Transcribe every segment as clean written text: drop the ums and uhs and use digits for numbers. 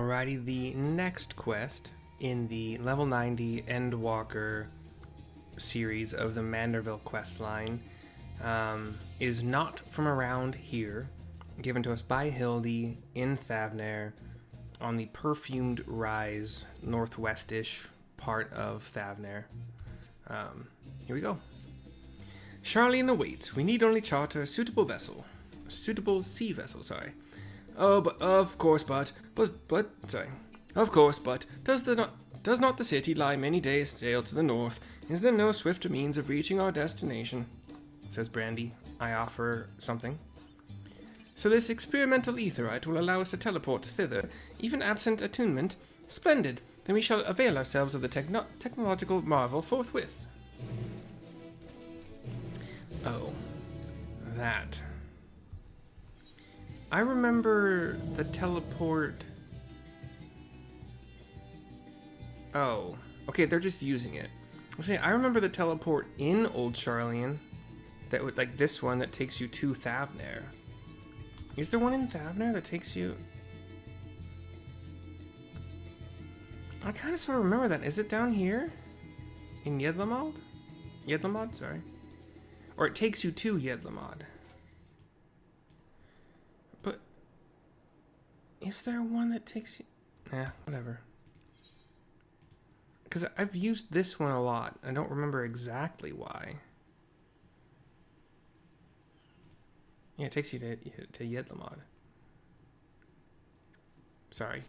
Alrighty, the next quest in the level 90 Endwalker series of the Manderville questline is not from around here, given to us by Hildy in Thavnair on the Perfumed Rise northwest-ish part of Thavnair. Here we go. Sharlayan awaits. We need only charter a suitable vessel. A suitable sea vessel, sorry. Oh, but of course, but does not the city lie many days' sail to the north? Is there no swifter means of reaching our destination? Says Brandy. I offer something. So this experimental aetheryte will allow us to teleport thither, even absent attunement. Splendid. Then we shall avail ourselves of the technological marvel forthwith. Oh, that. I remember the teleport. Oh, okay, they're just using it. I remember the teleport in Old Sharlayan that would, like this one that takes you to Thavnair. Is there one in Thavnair that takes you? I kind of sort of remember that. Is it down here? In Yedlamad? Yedlamad, sorry. Or it takes you to Yedlamad. But is there one that takes you? Yeah, whatever. Because I've used this one a lot. I don't remember exactly why. Yeah, it takes you to Yedlamad. Sorry.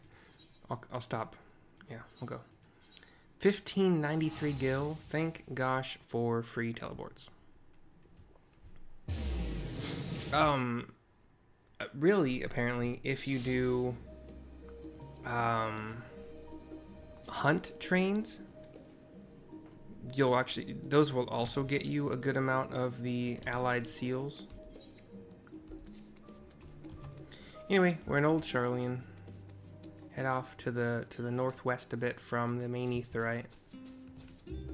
I'll stop. Yeah, we'll go. 1593 gil. Thank gosh for free teleports. Really, apparently, if you do hunt trains, those will also get you a good amount of the allied seals. Anyway, we're in Old Sharlayan. Head off to the northwest a bit from the main aetheryte.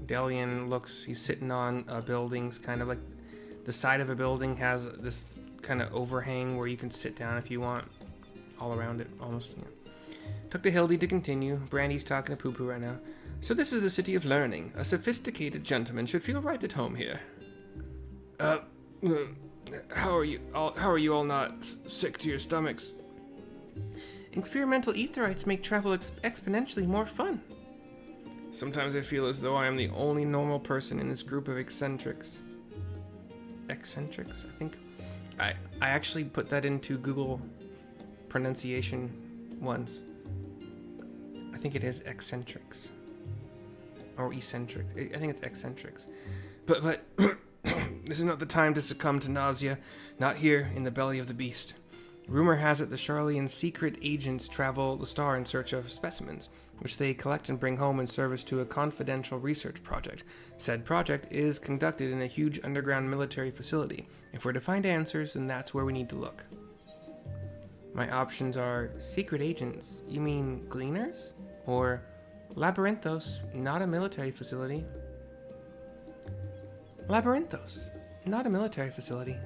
Delion he's sitting on a building's kind of like the side of a building has this kind of overhang where you can sit down if you want. All around it, almost. Yeah. Took to Hildy to continue. Brandy's talking to Poo-Poo right now. So this is the city of learning. A sophisticated gentleman should feel right at home here. How are you all not sick to your stomachs? Experimental aetherites make travel exponentially more fun. Sometimes I feel as though I am the only normal person in this group of eccentrics. Eccentrics, I think. I actually put that into Google pronunciation once. I think it is eccentrics. Or eccentrics. I think it's eccentrics. But this is not the time to succumb to nausea. Not here in the belly of the beast. Rumor has it the Sharlayan secret agents travel the star in search of specimens, which they collect and bring home in service to a confidential research project. Said project is conducted in a huge underground military facility. If we're to find answers, then that's where we need to look. My options are secret agents. You mean gleaners? Or Labyrinthos, not a military facility. Labyrinthos, not a military facility.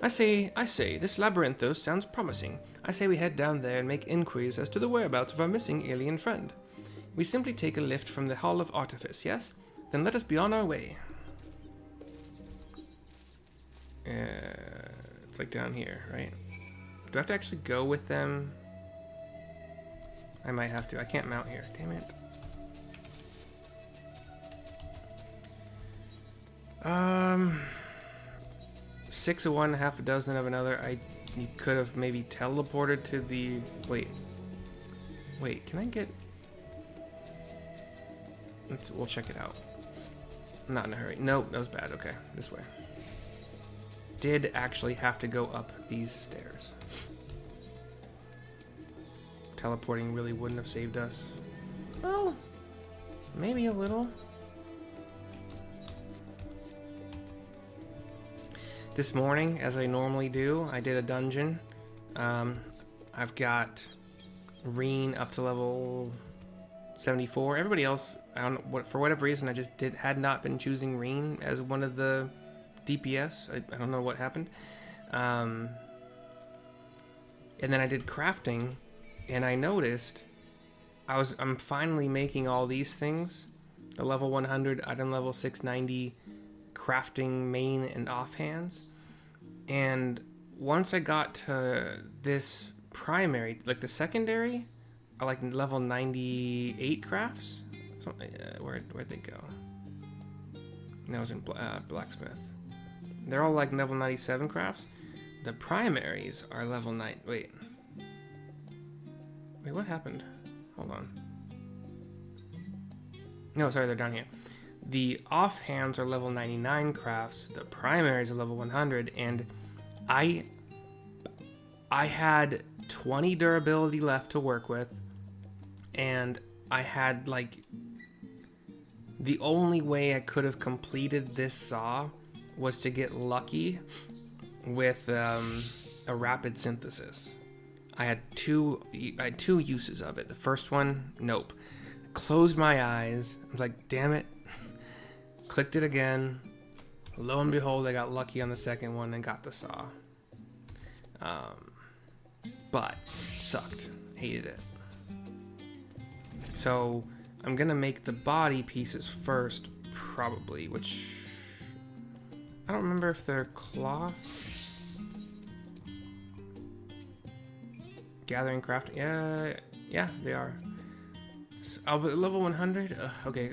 I say, this Labyrinthos sounds promising. I say we head down there and make inquiries as to the whereabouts of our missing alien friend. We simply take a lift from the Hall of Artifice, yes? Then let us be on our way. It's like down here, right? Do I have to actually go with them? I might have to. I can't mount here. Damn it. 6 of one, half a dozen of another. You could have maybe teleported to the... Wait, can I get... We'll check it out. I'm not in a hurry. Nope, that was bad. Okay, this way. Did actually have to go up these stairs. Teleporting really wouldn't have saved us. Well, maybe a little. This morning, as I normally do, I did a dungeon. I've got Reen up to level 74. Everybody else, I don't know what, for whatever reason, I just had not been choosing Reen as one of the DPS. I don't know what happened. And then I did crafting, and I noticed I'm finally making all these things. The level 100, item level 690, crafting main and offhands. And once I got to this primary, like the secondary, are like level 98 crafts. So, where'd they go? That was in blacksmith. They're all like level 97 crafts. The primaries are level 9. Wait, what happened? Hold on. No, sorry, they're down here. The offhands are level 99 crafts. The primaries are level 100, and I had 20 durability left to work with, and I had like the only way I could have completed this saw was to get lucky with a rapid synthesis. I had two uses of it. The first one, nope. Closed my eyes. I was like, damn it. Clicked it again. Lo and behold, I got lucky on the second one and got the saw. But it sucked. Hated it. So I'm gonna make the body pieces first, probably, which I don't remember if they're cloth. Gathering crafting. Yeah, they are. So, level 100? Okay,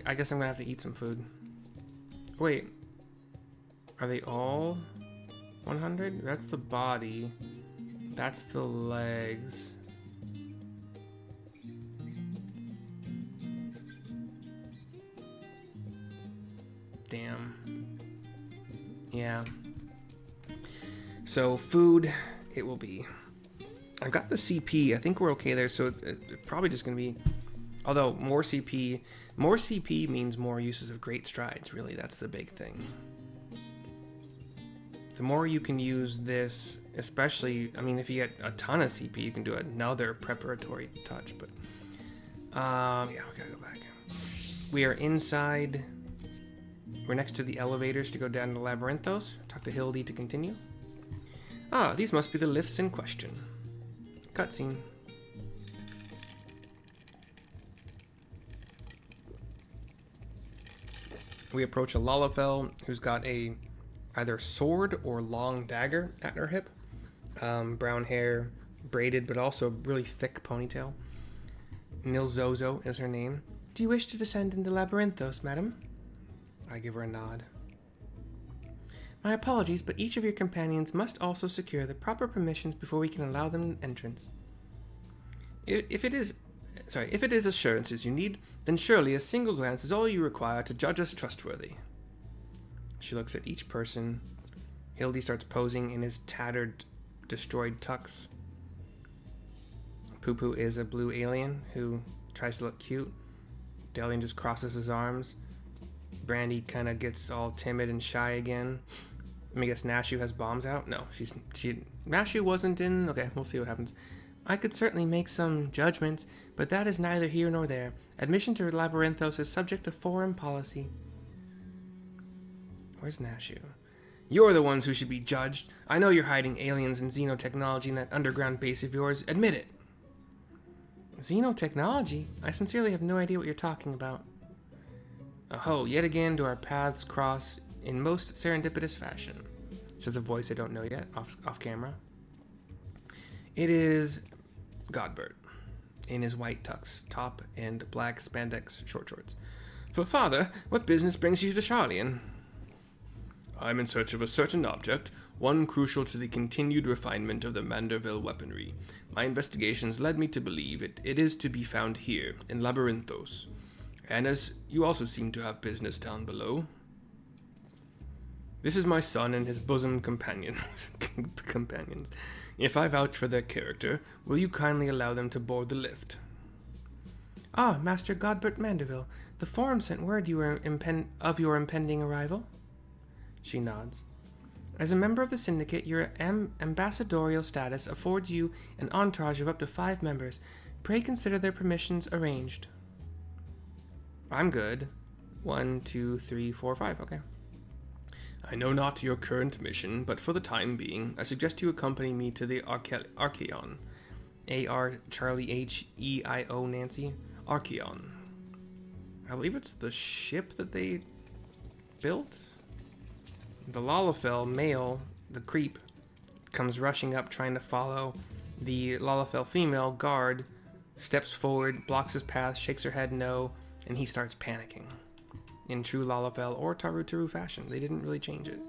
I guess I'm gonna have to eat some food. Wait. Are they all 100? That's the body. That's the legs. Damn. Yeah. So, food, it will be. I've got the CP. I think we're okay there, so it's probably just going to be... Although, more CP means more uses of great strides, really. That's the big thing. The more you can use this, especially... I mean, if you get a ton of CP, you can do another preparatory touch, but... yeah, we gotta go back. We are inside... We're next to the elevators to go down to Labyrinthos. Talk to Hildy to continue. Ah, these must be the lifts in question. Cutscene. We approach a Lalafell who's got a either sword or long dagger at her hip. Brown hair, braided, but also really thick ponytail. Nilzozo is her name. Do you wish to descend into Labyrinthos, madam? I give her a nod. My apologies, but each of your companions must also secure the proper permissions before we can allow them entrance. If it is assurances you need, then surely a single glance is all you require to judge us trustworthy. She looks at each person. Hildy starts posing in his tattered, destroyed tux. Poo-Poo is a blue alien who tries to look cute. Delion just crosses his arms. Brandy kind of gets all timid and shy again. I guess Nashu has bombs out? No, Nashu wasn't in... Okay, we'll see what happens. I could certainly make some judgments, but that is neither here nor there. Admission to Labyrinthos is subject to foreign policy. Where's Nashu? You're the ones who should be judged. I know you're hiding aliens and xenotechnology in that underground base of yours. Admit it. Xenotechnology? I sincerely have no idea what you're talking about. Oh, yet again do our paths cross in most serendipitous fashion, says a voice I don't know yet, off camera. It is Godbert, in his white tux, top and black spandex short shorts. For father, what business brings you to Sharlayan? I'm in search of a certain object, one crucial to the continued refinement of the Manderville weaponry. My investigations led me to believe it is to be found here, in Labyrinthos. And as you also seem to have business down below. This is my son and his bosom companions. If I vouch for their character, will you kindly allow them to board the lift? Ah, Master Godbert Manderville, the Forum sent word you were of your impending arrival. She nods. As a member of the Syndicate, your ambassadorial status affords you an entourage of up to 5 members. Pray consider their permissions arranged. I'm good. 1, 2, 3, 4, 5. Okay. I know not your current mission, but for the time being, I suggest you accompany me to the Archeon. A-R Charlie H-E-I-O Nancy. Archeon. I believe it's the ship that they built? The Lalafell male, the creep, comes rushing up trying to follow. The Lalafell female guard steps forward, blocks his path, shakes her head no, and he starts panicking. In true Lalafell or Taru fashion. They didn't really change it.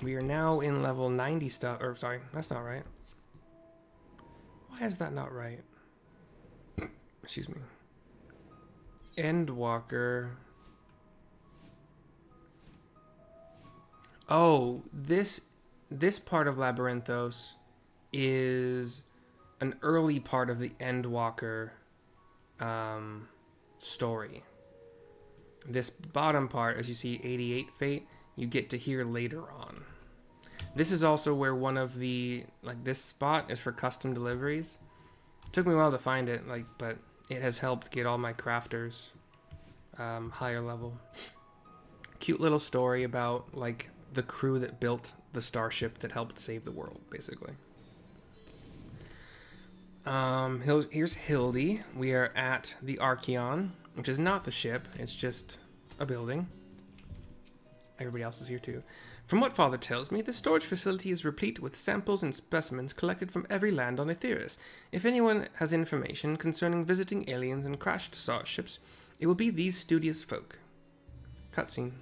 We are now in level 90 stuff. Or, sorry, that's not right. Why is that not right? Excuse me. Endwalker. Oh, this part of Labyrinthos is an early part of the Endwalker story. This bottom part, as you see 88 Fate, you get to hear later on. This is also where one of the, like, this spot is for custom deliveries. It took me a while to find it, like, but it has helped get all my crafters higher level. Cute little story about, like, the crew that built the starship that helped save the world, basically. Here's Hildy. We are at the Archeon, which is not the ship, it's just a building. Everybody else is here too. From what Father tells me, the storage facility is replete with samples and specimens collected from every land on Aetheris. If anyone has information concerning visiting aliens and crashed starships, it will be these studious folk. Cutscene.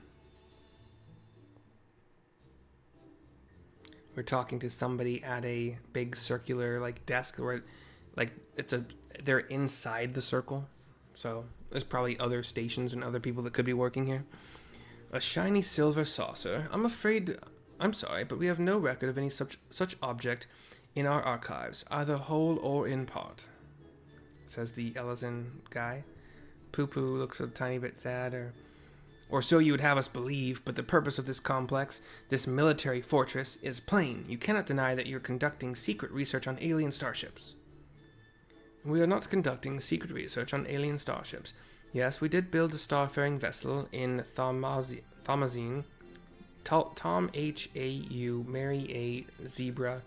We're talking to somebody at a big circular, like, desk where, like, they're inside the circle. So there's probably other stations and other people that could be working here. A shiny silver saucer. I'm sorry, but we have no record of any such object in our archives, either whole or in part, says the Ellison guy. Poo-Poo looks a tiny bit sad, or so you would have us believe, but the purpose of this complex, this military fortress, is plain. You cannot deny that you're conducting secret research on alien starships. We are not conducting secret research on alien starships. Yes, we did build a starfaring vessel in Thomazine. Tom H-A-U, Mary A. Zebra,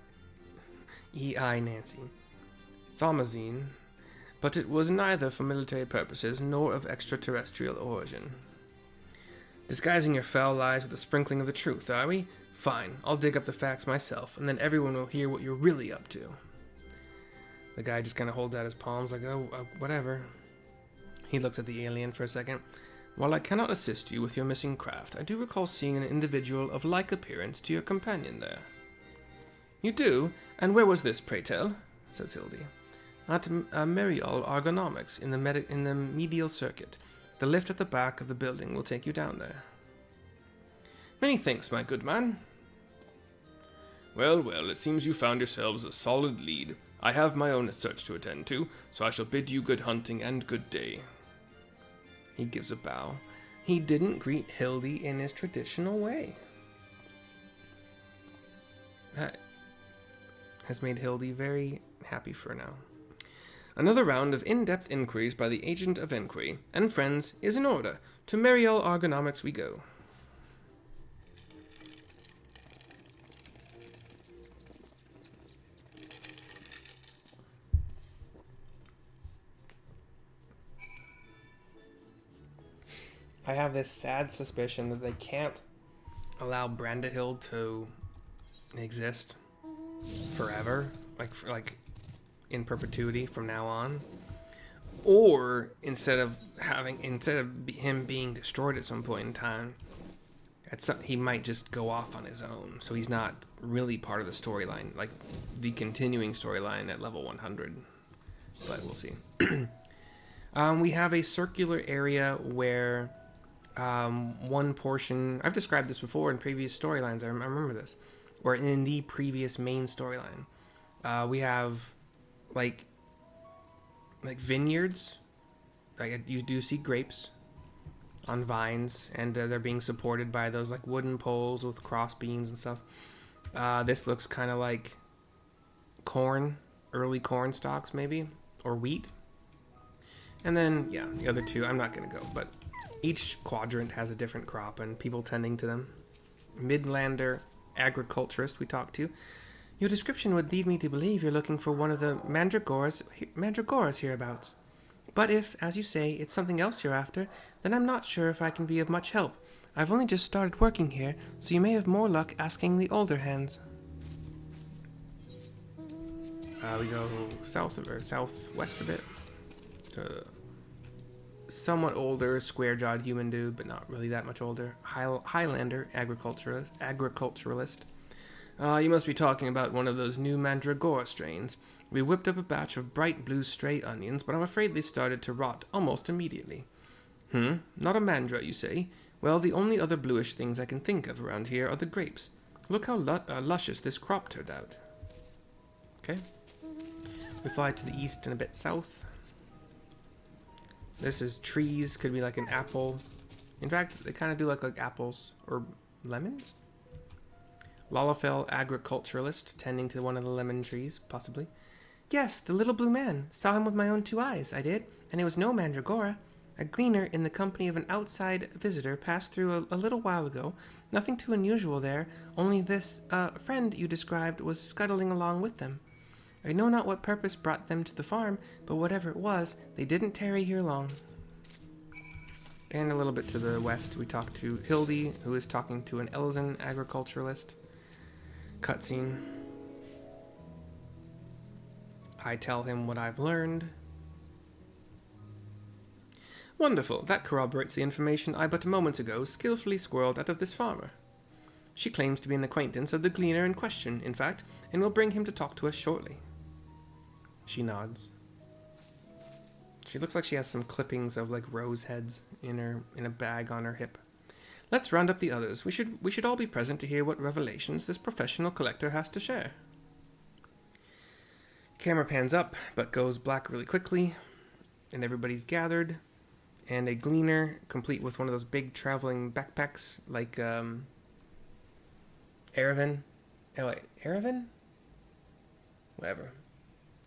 E-I Nancy. Thomazine. But it was neither for military purposes nor of extraterrestrial origin. Disguising your foul lies with a sprinkling of the truth, are we? Fine, I'll dig up the facts myself, and then everyone will hear what you're really up to. The guy just kind of holds out his palms like, oh, whatever. He looks at the alien for a second. While I cannot assist you with your missing craft, I do recall seeing an individual of like appearance to your companion there. You do? And where was this, pray tell? Says Hildy. At Merial Argonomics in the medial circuit. The lift at the back of the building will take you down there. Many thanks, my good man. Well, well, it seems you found yourselves a solid lead. I have my own search to attend to, so I shall bid you good hunting and good day. He gives a bow. He didn't greet Hildy in his traditional way. That has made Hildy very happy for now. Another round of in-depth inquiries by the agent of inquiry and friends is in order. To Merial Argonomics we go. I have this sad suspicion that they can't allow Brandahild to exist forever, like in perpetuity from now on, or instead of him being destroyed at some point in time, he might just go off on his own, so he's not really part of the storyline, like the continuing storyline at level 100. But we'll see. We have a circular area where one portion, I've described this before in previous storylines, I remember this, or in the previous main storyline, we have like vineyards. Like, you do see grapes on vines, and they're being supported by those like wooden poles with cross beams and stuff. This looks kind of like corn, early corn stalks maybe, or wheat. And then, yeah, the other two, I'm not going to go, but Each quadrant has a different crop and people tending to them. Midlander agriculturist we talked to. Your description would lead me to believe you're looking for one of the mandragoras hereabouts. But if, as you say, it's something else you're after, then I'm not sure if I can be of much help. I've only just started working here, so you may have more luck asking the older hands. We go southwest a bit to somewhat older, square-jawed human dude, but not really that much older. Highlander agriculturalist. You must be talking about one of those new mandragora strains. We whipped up a batch of bright blue stray onions, but I'm afraid they started to rot almost immediately. Not a mandra, you say? Well, the only other bluish things I can think of around here are the grapes. Look how luscious this crop turned out. Okay. We fly to the east and a bit south. This is trees, could be like an apple. In fact, they kind of do look like apples or lemons. Lalafell agriculturalist, tending to one of the lemon trees, possibly. Yes, the little blue man. Saw him with my own 2 eyes, I did, and it was no mandragora. A gleaner in the company of an outside visitor passed through a little while ago. Nothing too unusual there, only this friend you described was scuttling along with them. I know not what purpose brought them to the farm, but whatever it was, they didn't tarry here long. And a little bit to the west, we talk to Hildy, who is talking to an Elzen agriculturalist. Cutscene. I tell him what I've learned. Wonderful, that corroborates the information I but moments ago skillfully squirreled out of this farmer. She claims to be an acquaintance of the gleaner in question, in fact, and will bring him to talk to us shortly. She nods. She looks like she has some clippings of like rose heads in a bag on her hip. Let's round up the others. We should all be present to hear what revelations this professional collector has to share. Camera pans up, but goes black really quickly, and everybody's gathered. And a gleaner, complete with one of those big traveling backpacks, like Aravan. Oh wait, Aravan? Whatever.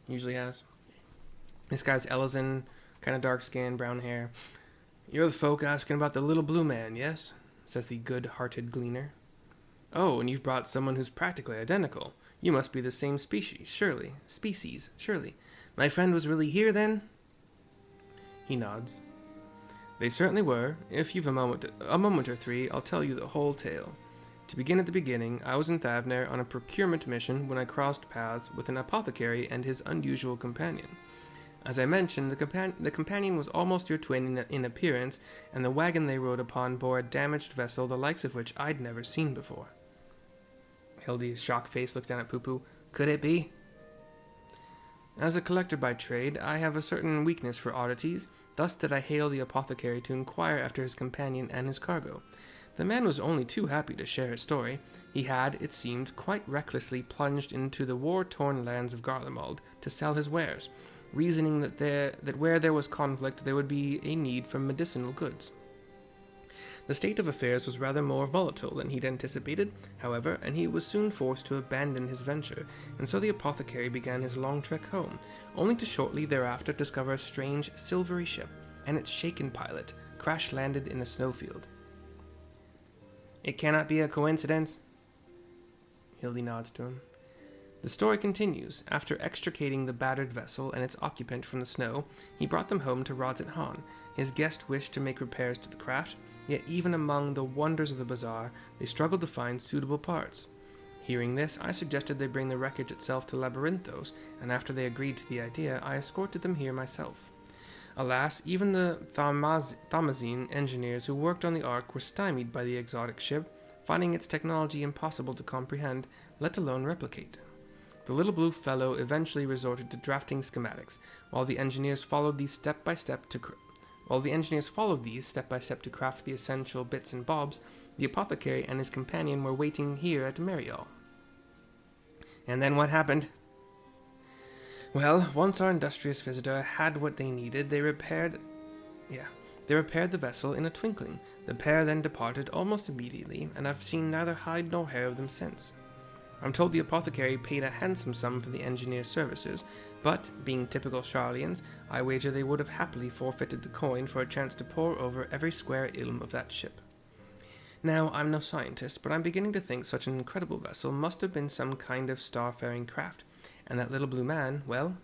Usually has. This guy's Elzen, kind of dark skin, brown hair. You're the folk asking about the little blue man, yes? Says the good-hearted gleaner. Oh, and you've brought someone who's practically identical. You must be the same species, surely. My friend was really here, then? He nods. They certainly were. If you've a moment or 3, I'll tell you the whole tale. To begin at the beginning, I was in Thavner on a procurement mission when I crossed paths with an apothecary and his unusual companion. As I mentioned, the companion was almost your twin in appearance, and the wagon they rode upon bore a damaged vessel the likes of which I'd never seen before. Hildy's shocked face looks down at Poo-Poo. Could it be? As a collector by trade, I have a certain weakness for oddities. Thus did I hail the apothecary to inquire after his companion and his cargo. The man was only too happy to share his story. He had, it seemed, quite recklessly plunged into the war-torn lands of Garlemald to sell his wares, reasoning that where there was conflict there would be a need for medicinal goods. The state of affairs was rather more volatile than he'd anticipated, however, and he was soon forced to abandon his venture, and so the apothecary began his long trek home, only to shortly thereafter discover a strange, silvery ship, and its shaken pilot, crash-landed in a snowfield. It cannot be a coincidence. Hildy nods to him. The story continues. After extricating the battered vessel and its occupant from the snow, he brought them home to Rodzit Han. His guest wished to make repairs to the craft, yet even among the wonders of the bazaar, they struggled to find suitable parts. Hearing this, I suggested they bring the wreckage itself to Labyrinthos, and after they agreed to the idea, I escorted them here myself. Alas, even the Thamazine engineers who worked on the Ark were stymied by the exotic ship, finding its technology impossible to comprehend, let alone replicate. The little blue fellow eventually resorted to drafting schematics, while the engineers followed these step by step to craft the essential bits and bobs. The apothecary and his companion were waiting here at Mariol. And then what happened? Well, once our industrious visitor had what they needed, they repaired the vessel in a twinkling. The pair then departed almost immediately, and I've seen neither hide nor hair of them since. I'm told the apothecary paid a handsome sum for the engineer's services, but, being typical Sharlayans, I wager they would have happily forfeited the coin for a chance to pore over every square ilm of that ship. Now, I'm no scientist, but I'm beginning to think such an incredible vessel must have been some kind of starfaring craft, and that little blue man, well,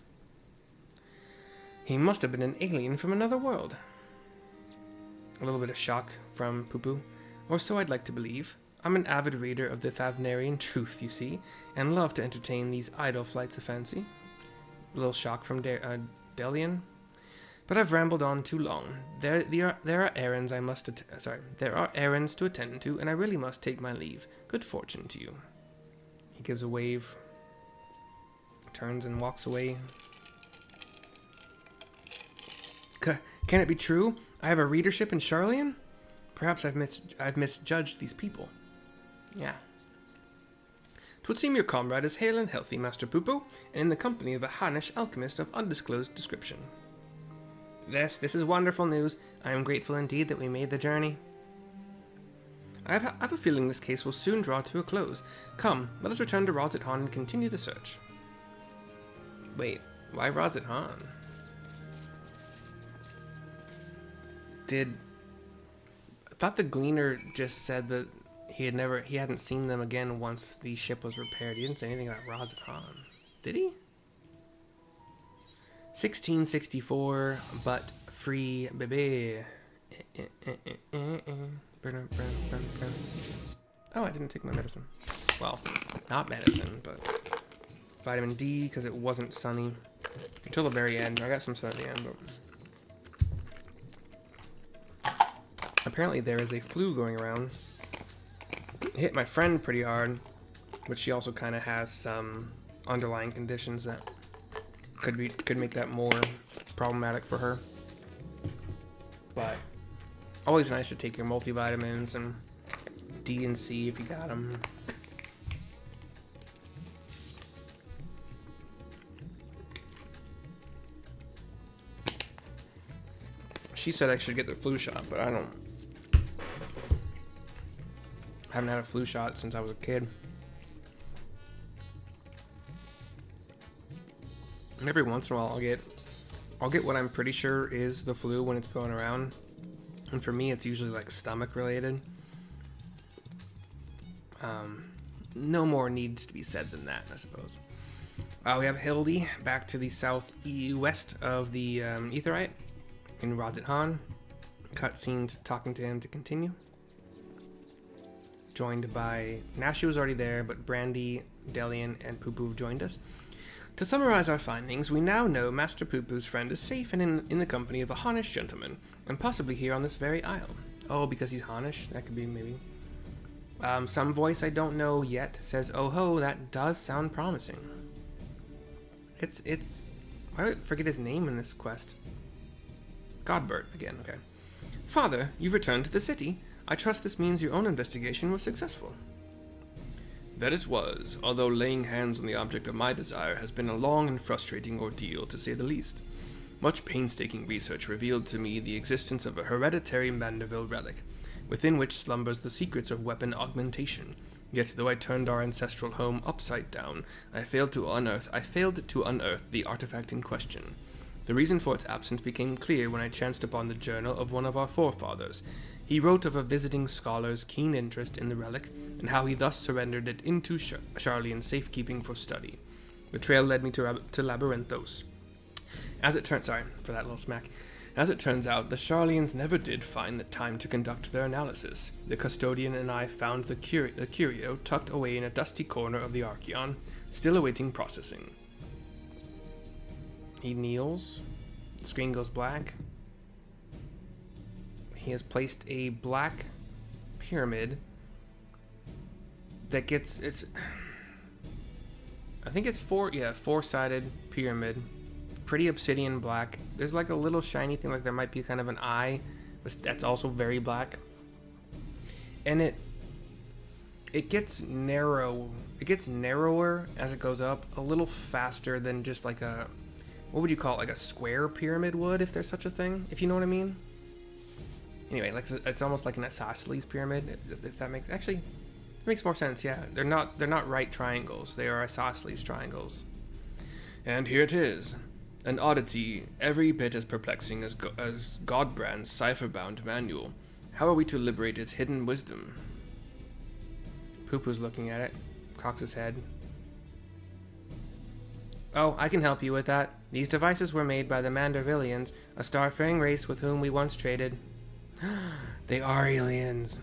he must have been an alien from another world. A little bit of shock from Poo-Poo, or so I'd like to believe. I'm an avid reader of the Thavnarian truth, you see, and love to entertain these idle flights of fancy. A little shock from Delion. But I've rambled on too long. There are errands there are errands to attend to, and I really must take my leave. Good fortune to you. He gives a wave, turns and walks away. Can it be true? I have a readership in Sharlayan? Perhaps I've misjudged these people. Yeah. 'Twould seem your comrade is hale and healthy, Master Poo-Poo, and in the company of a Hanish alchemist of undisclosed description. Yes, this is wonderful news. I am grateful indeed that we made the journey. I have a feeling this case will soon draw to a close. Come, let us return to Rodzethan and continue the search. Wait, why Rodzethan? I thought the Gleaner just said that he hadn't seen them again once the ship was repaired. He didn't say anything about Rodzethan. Did he? 1664, but free, baby. Oh, I didn't take my medicine. Well, not medicine, but vitamin D, because it wasn't sunny until the very end. I got some sun at the end, but apparently there is a flu going around. It hit my friend pretty hard, but she also kind of has some underlying conditions that could make that more problematic for her. But always nice to take your multivitamins and D and C if you got them. She said I should get the flu shot, but I haven't had a flu shot since I was a kid. And every once in a while I'll get what I'm pretty sure is the flu when it's going around. And for me it's usually like stomach related. No more needs to be said than that, I suppose. We have Hildy back to the southwest of the Aetheryte in Rodzethan. Cutscene talking to him to continue. Joined by, Nashi was already there, but Brandy, Delion, and Poo-Poo have joined us. To summarize our findings, we now know Master Poo-Poo's friend is safe and in the company of a Hanish gentleman, and possibly here on this very isle. Oh, because he's Hanish? That could be, maybe. Some voice I don't know yet says, oh ho, that does sound promising. It's, why do I forget his name in this quest? Godbert, again, okay. Father, you've returned to the city. I trust this means your own investigation was successful. That it was, although laying hands on the object of my desire has been a long and frustrating ordeal, to say the least. Much painstaking research revealed to me the existence of a hereditary Mandeville relic, within which slumbers the secrets of weapon augmentation. Yet, though I turned our ancestral home upside down, I failed to unearth the artifact in question. The reason for its absence became clear when I chanced upon the journal of one of our forefathers. He wrote of a visiting scholar's keen interest in the relic, and how he thus surrendered it into Sharlayan safekeeping for study. The trail led me to Labyrinthos. As it turns out, the Sharlayans never did find the time to conduct their analysis. The custodian and I found the curio tucked away in a dusty corner of the Archeon, still awaiting processing. He kneels. The screen goes black. He has placed a black pyramid that gets I think it's four-sided pyramid. Pretty obsidian black. There's like a little shiny thing, like there might be kind of an eye, but that's also very black. And it gets narrow. It gets narrower as it goes up, a little faster than just like a, what would you call it, like a square pyramid would, if there's such a thing, if you know what I mean. Anyway, like it's almost like an isosceles pyramid, if that makes, actually, It makes more sense, yeah. They're not right triangles. They are isosceles triangles. And here it is. An oddity every bit as perplexing as Godbrand's cipher-bound manual. How are we to liberate its hidden wisdom? Poo-Poo's looking at it, cocks his head. Oh, I can help you with that. These devices were made by the Mandervillians, a starfaring race with whom we once traded. They are aliens.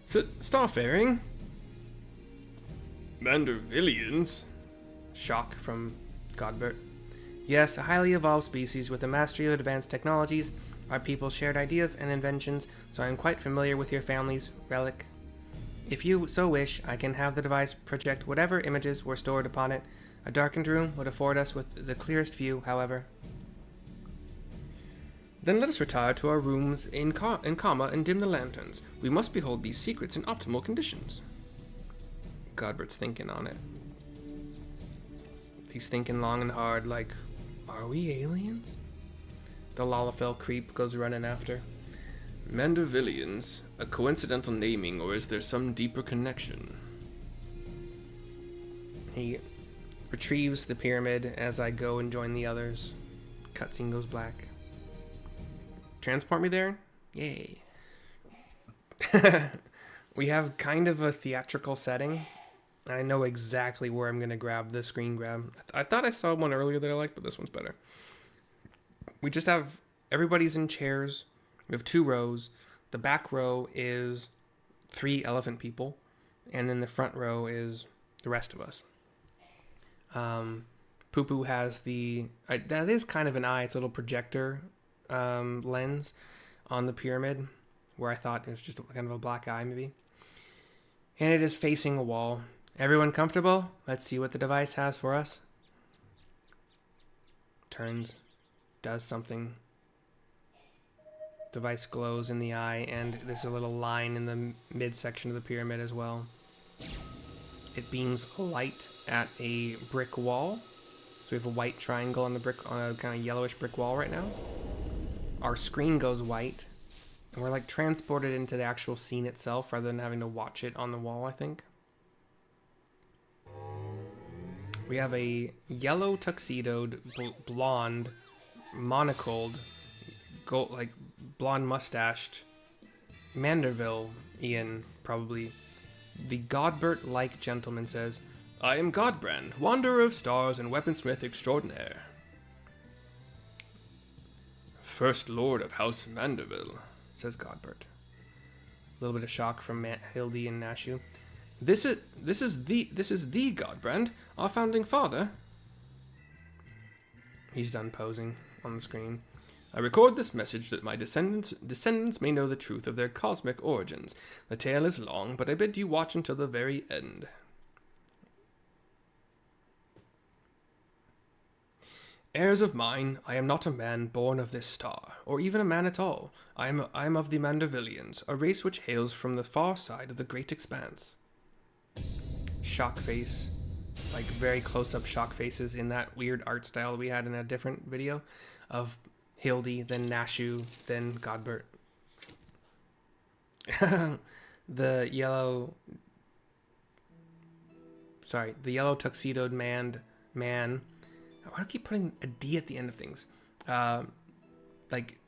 Starfaring? Mandervillians? Shock from Godbert. Yes, a highly evolved species with a mastery of advanced technologies. Our people shared ideas and inventions, so I am quite familiar with your family's relic. If you so wish, I can have the device project whatever images were stored upon it. A darkened room would afford us with the clearest view, however. Then let us retire to our rooms in comma and dim the lanterns. We must behold these secrets in optimal conditions. Godbert's thinking on it. He's thinking long and hard, like, are we aliens? The Lalafell creep goes running after. Mandervillians, a coincidental naming, or is there some deeper connection? He retrieves the pyramid as I go and join the others. Cutscene goes black. Transport me there? Yay. We have kind of a theatrical setting. I know exactly where I'm going to grab the screen grab. I thought I saw one earlier that I liked, but this one's better. We just have, everybody's in chairs. We have 2 rows. The back row is 3 elephant people. And then the front row is the rest of us. Poo-Poo has that is kind of an eye. It's a little projector lens on the pyramid, where I thought it was just kind of a black eye maybe. And it is facing a wall. Everyone comfortable? Let's see what the device has for us. Turns, does something. Device glows in the eye, and there's a little line in the midsection of the pyramid as well. It beams light at a brick wall. So we have a white triangle on a kind of yellowish brick wall right now. Our screen goes white, and we're like transported into the actual scene itself rather than having to watch it on the wall, I think. We have a yellow tuxedoed, blonde, monocled, blonde mustached Manderville Ian, probably. The Godbert-like gentleman says, I am Godbrand, wanderer of stars and weaponsmith extraordinaire. First Lord of House Manderville, says Godbert. A little bit of shock from Hildy and Nashu. This is the Godbrand, our founding father. He's done posing on the screen. I record this message that my descendants may know the truth of their cosmic origins. The tale is long, but I bid you watch until the very end. Heirs of mine, I am not a man born of this star, or even a man at all. I am of the Mandervillians, a race which hails from the far side of the great expanse. Shock face, like very close-up shock faces in that weird art style that we had in a different video of Hildy, then Nashu, then Godbert. The yellow tuxedoed man. Why do I keep putting a D at the end of things?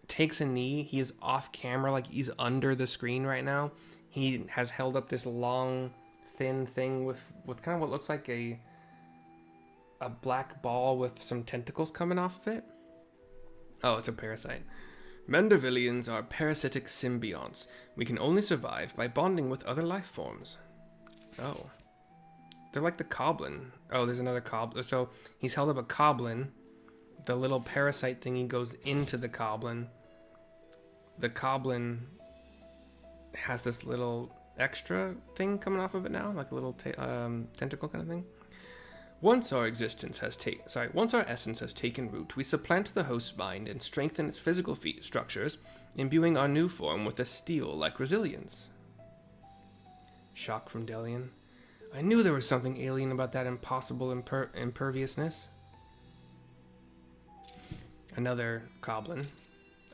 Takes a knee. He is off camera, like he's under the screen right now. He has held up this long, thin thing with kind of what looks like a black ball with some tentacles coming off of it. Oh, it's a parasite. Mandervillians are parasitic symbionts. We can only survive by bonding with other life forms. Oh. They're like the Coblin. Oh, there's another Coblin. So he's held up a Coblin. The little parasite thingy goes into the Coblin. The Coblin has this little extra thing coming off of it now, like a little tentacle kind of thing. Once our essence has taken root, we supplant the host's mind and strengthen its physical structures, imbuing our new form with a steel-like resilience. Shock from Delion. I knew there was something alien about that impossible imperviousness. Another Coblin,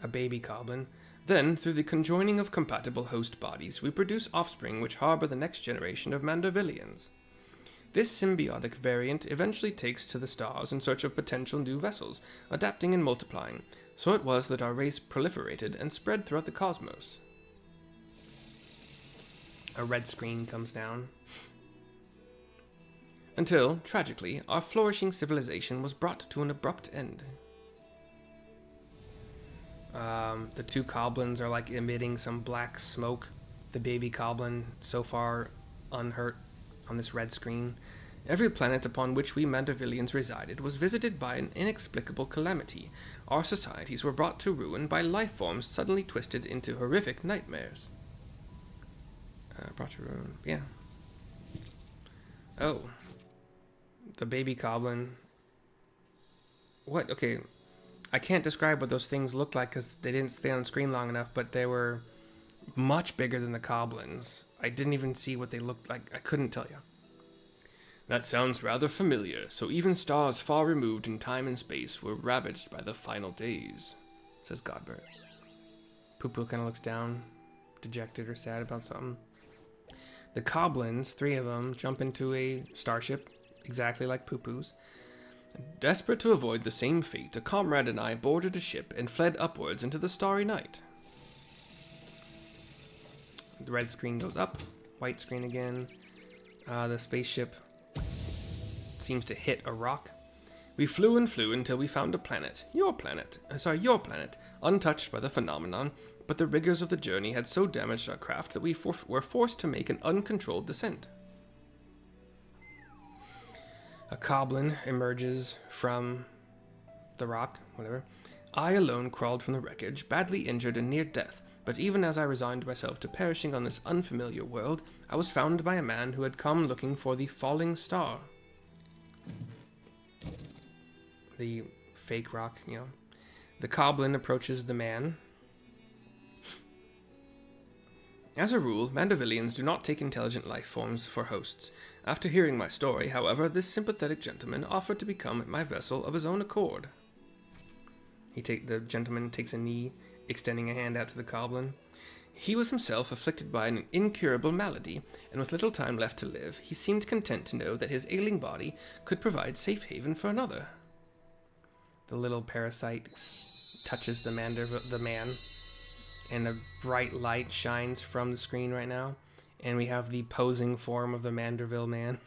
a baby Coblin. Then, through the conjoining of compatible host bodies, we produce offspring which harbor the next generation of Mandervillians. This symbiotic variant eventually takes to the stars in search of potential new vessels, adapting and multiplying. So it was that our race proliferated and spread throughout the cosmos. A red screen comes down. Until, tragically, our flourishing civilization was brought to an abrupt end. The two goblins are like emitting some black smoke. The baby goblin, so far unhurt on this red screen. Every planet upon which we Mandervillians resided was visited by an inexplicable calamity. Our societies were brought to ruin by life forms suddenly twisted into horrific nightmares. Brought to ruin, yeah. Oh. The baby goblin. What? Okay. I can't describe what those things looked like because they didn't stay on screen long enough, but they were much bigger than the goblins. I didn't even see what they looked like. I couldn't tell you. That sounds rather familiar. So even stars far removed in time and space were ravaged by the final days, says Godbert. Poo-Poo kind of looks down, dejected or sad about something. The goblins, 3 of them, jump into a starship, exactly like Poo-Poo's. Desperate to avoid the same fate, a comrade and I boarded a ship and fled upwards into the starry night. The red screen goes up, white screen again. The spaceship seems to hit a rock. We flew and flew until we found a planet, your planet, untouched by the phenomenon, but the rigors of the journey had so damaged our craft that we were forced to make an uncontrolled descent. A goblin emerges from the rock, whatever. I alone crawled from the wreckage, badly injured and near death, but even as I resigned myself to perishing on this unfamiliar world, I was found by a man who had come looking for the falling star. The fake rock, you know. The goblin approaches the man. As a rule, Mandervillians do not take intelligent life forms for hosts. After hearing my story, however, this sympathetic gentleman offered to become my vessel of his own accord. The gentleman takes a knee, extending a hand out to the goblin. He was himself afflicted by an incurable malady, and with little time left to live, he seemed content to know that his ailing body could provide safe haven for another. The little parasite touches the man, and a bright light shines from the screen right now, and we have the posing form of the Manderville man.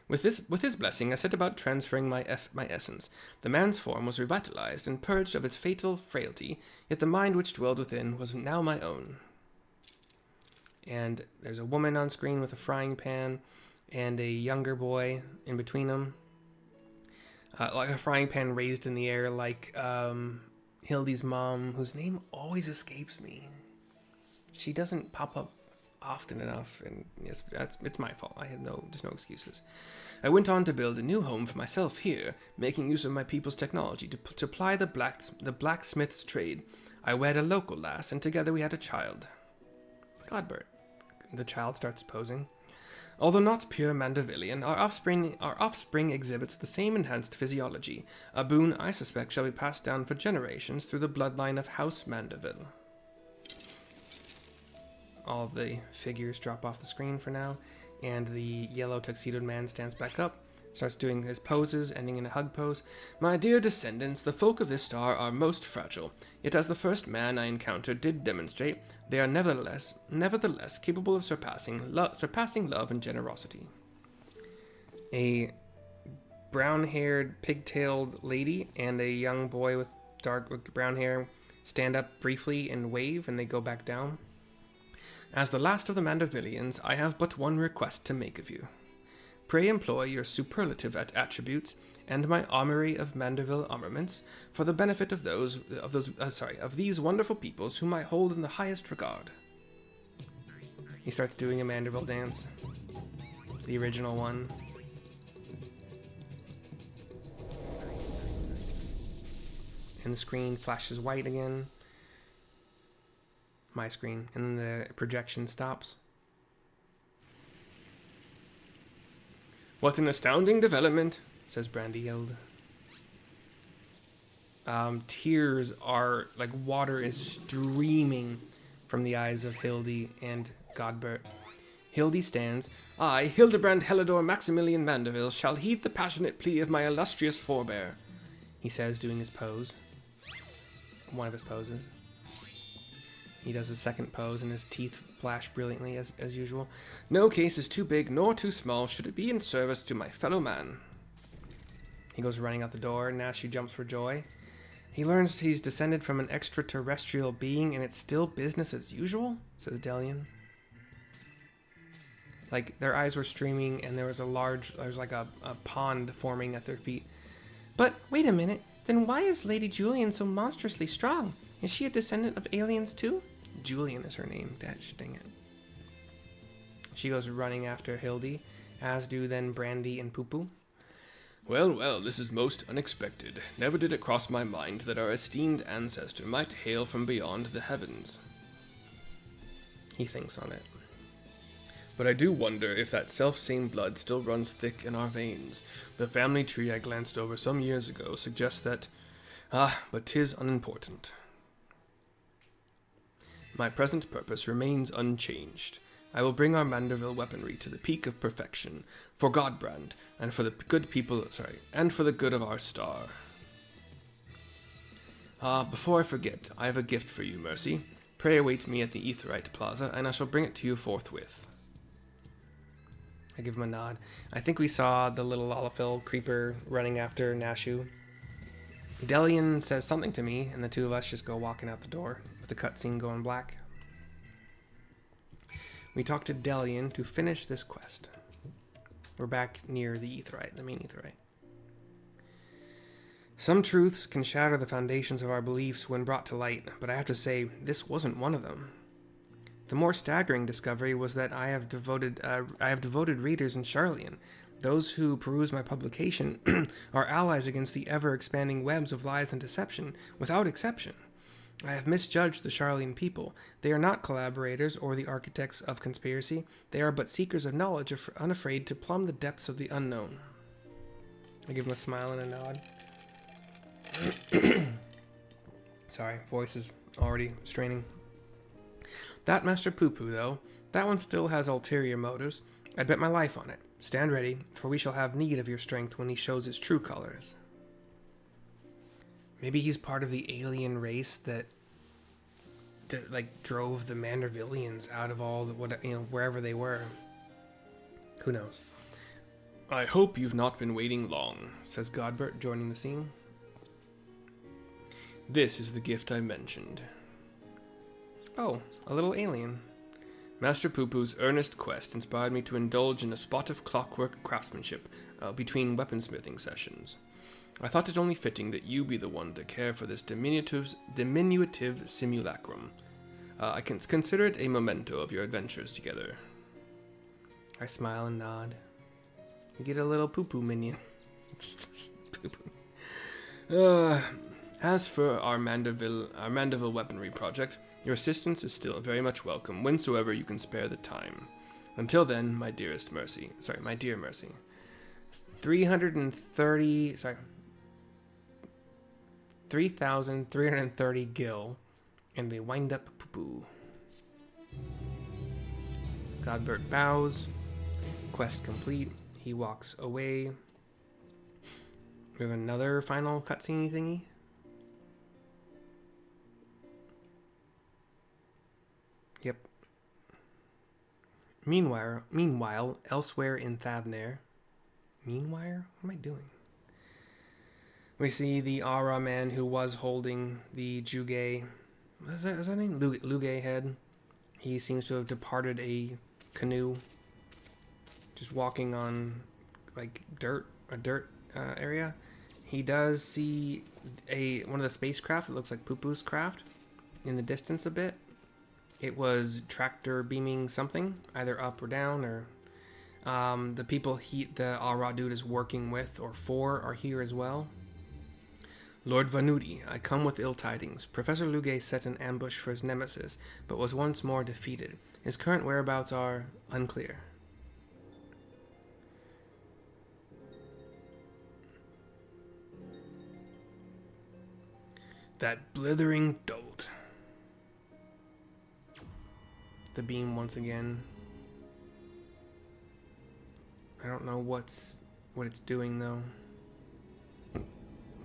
With his blessing, I set about transferring my essence. The man's form was revitalized and purged of its fatal frailty, yet the mind which dwelled within was now my own. And there's a woman on screen with a frying pan, and a younger boy in between them. Like a frying pan raised in the air, like Hildy's mom, whose name always escapes me. She doesn't pop up often enough, and it's my fault. There's no excuses. I went on to build a new home for myself here, making use of my people's technology to ply the blacksmith's trade. I wed a local lass, and together we had a child. Godbert. The child starts posing. Although not pure Mandervillian, our offspring exhibits the same enhanced physiology, a boon I suspect shall be passed down for generations through the bloodline of House Manderville. All of the figures drop off the screen for now, and the yellow tuxedoed man stands back up, starts doing his poses, ending in a hug pose. My dear descendants, the folk of this star are most fragile, yet as the first man I encountered did demonstrate, they are nevertheless capable of surpassing love and generosity. A brown-haired, pigtailed lady and a young boy with dark brown hair stand up briefly and wave, and they go back down. As the last of the Mandervillians, I have but one request to make of you. Pray employ your superlative attributes and my armory of Manderville armaments for the benefit of these wonderful peoples whom I hold in the highest regard. He starts doing a Manderville dance, the original one. And the screen flashes white again. My screen, and the projection stops. What an astounding development, says Brandyhild. Tears are like water is streaming from the eyes of Hildy and Godbert. Hildy stands. I, Hildebrand Helidor Maximilian Mandeville, shall heed the passionate plea of my illustrious forebear, he says, doing his pose. One of his poses. He does the second pose, and his teeth flash brilliantly, as usual. No case is too big nor too small, should it be in service to my fellow man. He goes running out the door, and Nashu jumps for joy. He learns he's descended from an extraterrestrial being, and it's still business as usual, says Delion. Like, their eyes were streaming, and there was a pond forming at their feet. But, wait a minute, then why is Lady Julian so monstrously strong? Is she a descendant of aliens too? Julian is her name, dang it. She goes running after Hildy, as do then Brandy and Poo-Poo. Well, this is most unexpected. Never did it cross my mind that our esteemed ancestor might hail from beyond the heavens. He thinks on it. But I do wonder if that self-same blood still runs thick in our veins. The family tree I glanced over some years ago suggests that... but 'tis unimportant. My present purpose remains unchanged. I will bring our Manderville weaponry to the peak of perfection, for Godbrand, and for the good of our star. Before I forget, I have a gift for you, Mercy. Pray await me at the Aetheryte Plaza, and I shall bring it to you forthwith. I give him a nod. I think we saw the little Olafil creeper running after Nashu. Delion says something to me, and the two of us just go walking out the door, with the cutscene going black. We talk to Delion to finish this quest. We're back near the Aetheryte, the main Aetheryte. Some truths can shatter the foundations of our beliefs when brought to light, but I have to say, this wasn't one of them. The more staggering discovery was that I have devoted readers in Sharlayan. Those who peruse my publication are allies against the ever-expanding webs of lies and deception, without exception. I have misjudged the Sharlayan people. They are not collaborators or the architects of conspiracy. They are but seekers of knowledge, unafraid to plumb the depths of the unknown. I give him a smile and a nod. Sorry, voice is already straining. That Master Poo-Poo, though, that one still has ulterior motives. I'd bet my life on it. Stand ready, for we shall have need of your strength when he shows his true colors. Maybe he's part of the alien race that drove the Mandervillians out of all wherever they were. Who knows? I hope you've not been waiting long, says Godbert, joining the scene. This is the gift I mentioned. Oh, a little alien. Master Poo-Poo's earnest quest inspired me to indulge in a spot of clockwork craftsmanship between weaponsmithing sessions. I thought it only fitting that you be the one to care for this diminutive simulacrum. I can consider it a memento of your adventures together. I smile and nod. We get a little Poo-Poo minion. As for our Mandeville weaponry project, your assistance is still very much welcome whensoever you can spare the time. Until then, my dear Mercy. 3,330 gil, and they wind up Poo-Poo. Godbert bows. Quest complete. He walks away. We have another final cutscene thingy. Yep. Meanwhile, elsewhere in Thavnair. What am I doing? We see the Aura man who was holding the Jugay. Is that name? Lugay head. He seems to have departed a canoe. Just walking on a dirt area. He does see one of the spacecraft. It looks like Poo-Poo's craft in the distance a bit. It was tractor beaming something, either up or down, or the people the Aura dude is working with or for are here as well. Lord Vanudi, I come with ill tidings. Professor Lugay set an ambush for his nemesis, but was once more defeated. His current whereabouts are unclear. That blithering dolt. The beam once again. I don't know what it's doing though.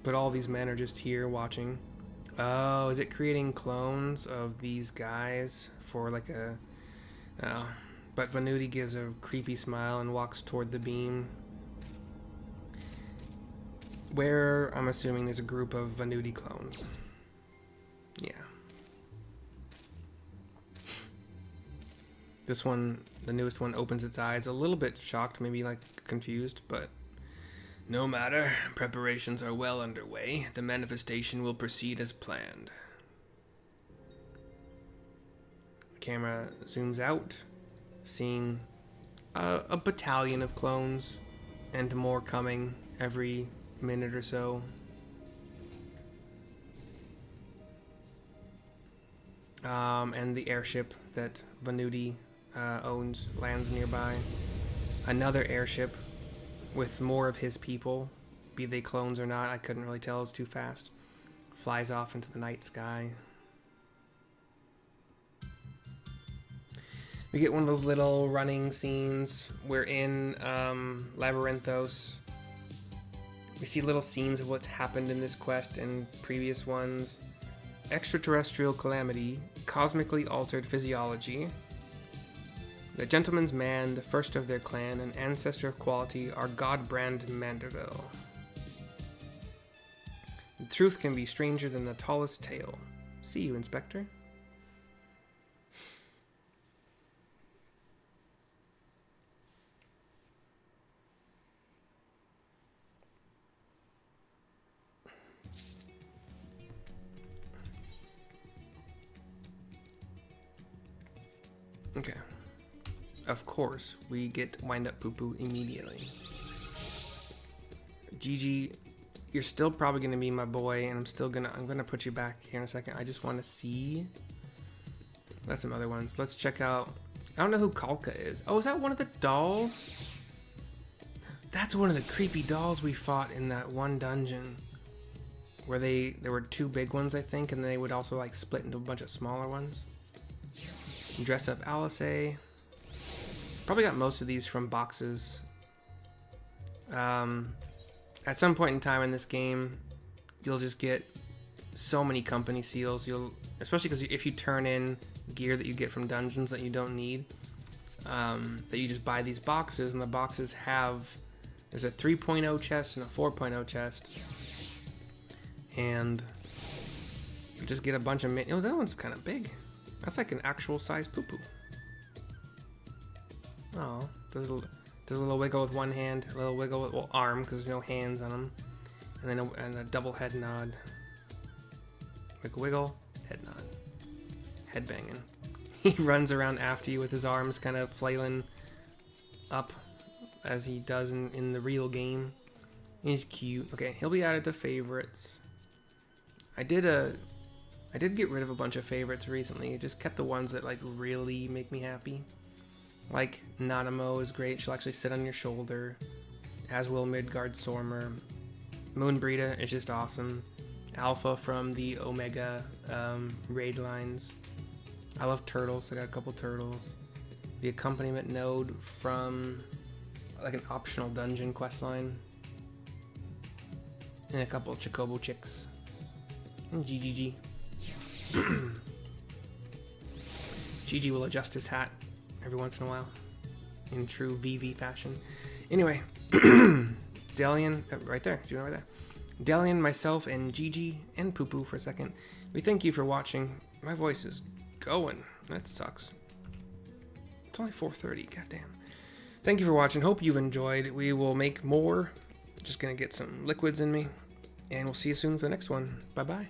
But all these men are just here watching. Oh, is it creating clones of these guys for like a... Oh. But Venuti gives a creepy smile and walks toward the beam. Where, I'm assuming there's a group of Venuti clones. Yeah. This one, the newest one, opens its eyes a little bit shocked, maybe like confused, but... No matter, preparations are well underway. The manifestation will proceed as planned. The camera zooms out, seeing a battalion of clones, and more coming every minute or so. And the airship that Venuti owns lands nearby. Another airship with more of his people, be they clones or not, I couldn't really tell, it's too fast. Flies off into the night sky. We get one of those little running scenes. We're in Labyrinthos. We see little scenes of what's happened in this quest and previous ones. Extraterrestrial calamity, cosmically altered physiology. The gentleman's man, the first of their clan, an ancestor of quality, are Godbrand Manderville. The truth can be stranger than the tallest tale. See you, Inspector. Okay. Of course, we get wind up poo-poo immediately. Gigi, you're still probably gonna be my boy, and I'm gonna put you back here in a second. I just want to see. That's some other ones. Let's check out. I don't know who Kalka is. Oh, is that one of the dolls? That's one of the creepy dolls we fought in that one dungeon, where there were two big ones, I think, and they would also like split into a bunch of smaller ones. Dress up Alice. Probably got most of these from boxes. At some point in time in this game, you'll just get so many company seals. Especially because if you turn in gear that you get from dungeons that you don't need, that you just buy these boxes, and the boxes there's a 3.0 chest and a 4.0 chest, and you just get a bunch of oh, that one's kind of big. That's like an actual size poo-poo. Oh, does a little wiggle with one hand, a little wiggle with arm because there's no hands on them, and then a double head nod. Wiggle, wiggle, head nod, head banging. He runs around after you with his arms kind of flailing up as he does in the real game. He's cute. Okay, he'll be added to favorites. I did get rid of a bunch of favorites recently. I just kept the ones that like really make me happy. Like Nanamo is great. She'll actually sit on your shoulder. As will Midgard Sormer. Moonbreeda is just awesome. Alpha from the Omega raid lines. I love turtles. I got a couple turtles. The accompaniment node from like an optional dungeon quest line. And a couple of Chocobo chicks. And GGG. Gigi will adjust his hat every once in a while in true VV fashion. Anyway, Delion, right there, do you know right there? Delion, myself, and Gigi, and Poo Poo for a second. We thank you for watching. My voice is going. That sucks. It's only 4:30, goddamn. Thank you for watching. Hope you've enjoyed. We will make more. Just gonna get some liquids in me. And we'll see you soon for the next one. Bye-bye.